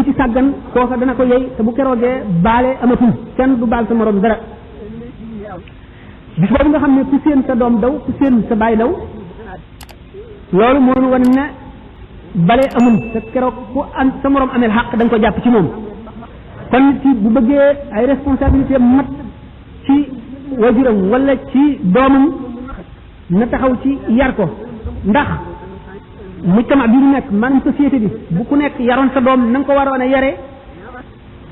ci sàggan kooka dana ko yey te bu keroogee baale amatul kenn du baal sa morom dara bis boobu nga xam ne ku seen sa doom daw ku seen sa baay daw loolu moo ñu wan ne bale amul te keroog ku am sa morom amel xaq da nga ko jàpp ci moom kon nit ki bu bëggee ay responsabilité mat ci wajuram wala ci doomam na taxaw ci yar ko ndax mujtama bi ñu nekk maanaam société bi bu ku nekk yaroon sa doom na nga ko waroon a yare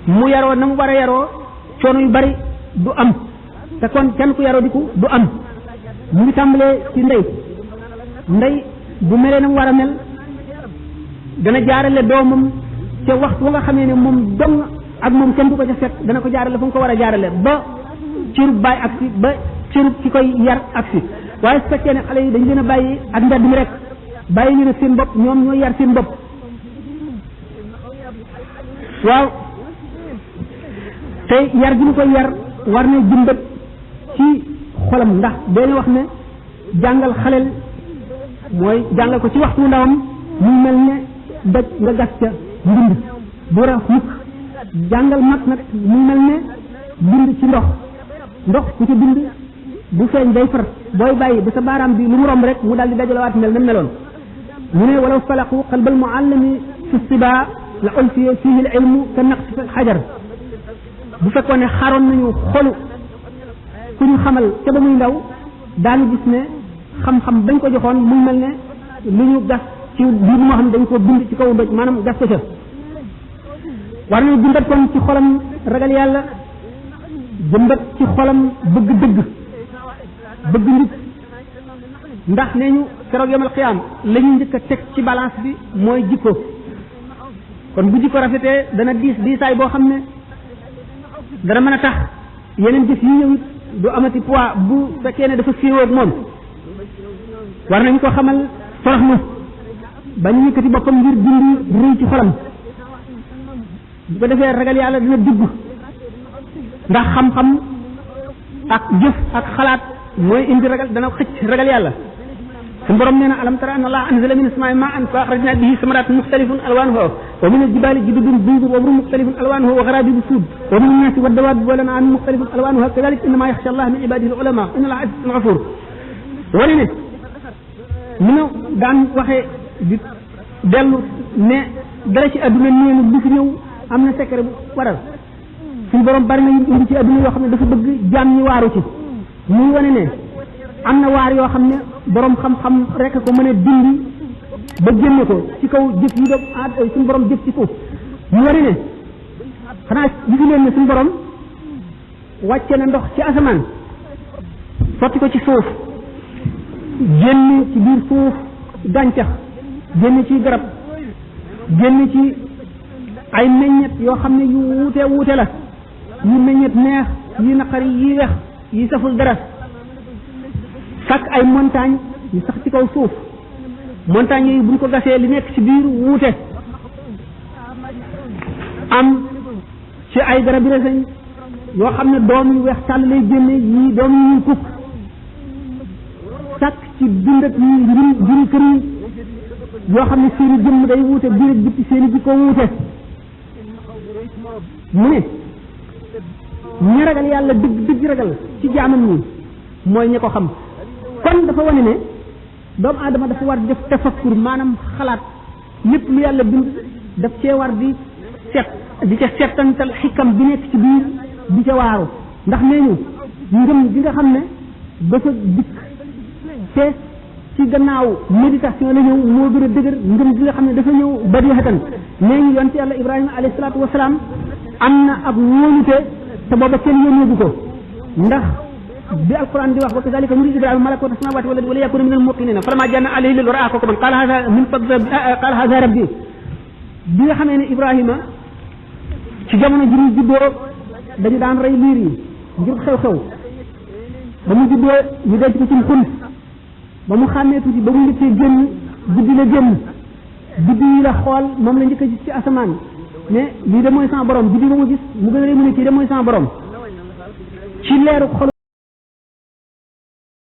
mu yaroo na mu war a yaroo coono yu bari du am te kon kenn ku yaroo diku du am mu ngi tàmbalee ci ndey bu melee na mu war a mel dana jaarale doomam ca waxtu wa nga xamee ne moom dong ak moom kenn du ko ca fekk dana ko jaarale fa nga ko war a jaarale ba cërub baay ak si ba cërub ki koy yar ak si waaye su fekkee ne xale yi dañu leen a bàyyi ak mbedd mi rek bàyyi ñu ne seen bopp ñoom ñooy yar seen bopp waaw te yar gi ñu koy yar war na jëmbat ci xolam ndax dañu wax ne jàngal xaleel mooy jàngal ko ci waxtu ndawam muy mel ne daj nga gas ca mbind bu rax mukk jàngal mag nag muy mel ne bind ci ndox ku ci bind bu feeñ day far booy bàyyi ba sa baaraam bi lu mu romb rek mu daal di dajalawaat mel na meloon mu ne walaw falaqu qalbal muallimi fi siba la ulfiya fihi al ilmu ka naqsi fi xajar bu fekkoon ne xaroon nañu xolu ku ñu xamal ca ba muy ndaw daanu gis ne xam-xam bañ ko joxoon muy mel ne lu ñu gas ci biir moo xam ne dañ ko bind ci kaw doj maanaam gas ko ca war nañu jëmbat kon ci xolam ragal yàlla jëmbat ci xolam bëgg dëgg bëgg nit ndax nee ñu keroog yomal xiyaam la ñu njëkk a teg ci balance bi mooy jikko kon bu jikko rafetee dana diisaay boo xam ne dana mën a tax yeneen jëf yi ñëw du amati poids bu fekkee ne dafa féewoo ak moom war nañ ko xamal torox na bañ yëkkati boppam ngir dindi rëy ci xolam bu ko defee ragal yàlla dina dugg ndax xam-xam ak jëf ak xalaat mooy indi ragal dana xëcc ragal yàlla suñu borom nee na alam tara anna allah anzala min as-samaa'i maa'an fa akhrajna bihi samaratin mukhtalifun alwanuha wa min al-jibali jududun bidun wa burun mukhtalifun alwanuha wa gharabibu sud wa min an-nasi wad-dawabi wal an'ami mukhtalifun alwanuha kadhalika innama yakhsha allah min ibadihi al-ulama inna allaha azizun ghafur wane ne mu ne daan waxee di dellu ne dara ci adduna neenu lu fi ñëw am na secret bu waral suñu borom bari na indi ci adduna yoo xam ne dafa bëgg jaam ñi waaru ci muy wane ne am na waar yoo xam ne borom xam-xam rek ko mën a dindi ba génne ko ci kaw jëf yi doom suñu borom jëf ci suuf ñu wane ne xanaa gisu leen ne suñu borom wàcce na ndox ci asamaan sotti ko ci suuf génn ci biir suuf gàncax génn ci garab génn ci ay meññet yoo xam ne yu wuute la yi meññet neex yi naqari yi wex yi saful dara sàkk ay montagne yu sax ci kaw suuf montagne yooyu buñ ko gasee li nekk ci biir wuute am ci ay garab yi reseñ yoo xam ne doom yu weex tàll lay génne yi doom yu ñuy kukk sàkk ci dund ak yi njuri kër yi yoo xam ne seeni jëmm day wuute biir ak bitti seeni jikko wuute mu ne ñi ragal yàlla dëgg ragal ci jaamam ñi mooy ñi ko xam kon dafa wane ne doomu aadama dafa war di def tafakkur maanaam xalaat lépp lu yàlla bind daf cee war di ca seetantal xikam bi nekk ci biir di ca waaru ndax nee ñu ngëm gi nga xam ne dafa dikk te ci gannaaw méditation la ñëw moo gën a dëgër ngëm gi nga xam ne dafa ñëw badihatan nee ñu yonte yàlla Ibrahima alayhi salaatu wasalaam am na ak wóolute te booba kenn yónneegu ko ndax bi alquran di wax wa kazalika nuri Ibrahima malakuta samawati wal ardi wa liyakuna min al-muqinin falamma janna alayhi al-layl ra'a kawkaban qala hadha rabbi bi nga xamee ne Ibrahima ci jamono ji ñu juddoo dañu daan rey liir yi ngir xew-xew ba mu juddoo ñu denc ko ci xun ba mu xàmmee tuuti ba mu njëkkee génn guddi la génn guddi yi la xool moom la njëkk a gis ci asamaan ne lii de mooy sama borom guddi ba mu gis mu gën a rëy mu ne kii de mooy sama borom ci leeru xolu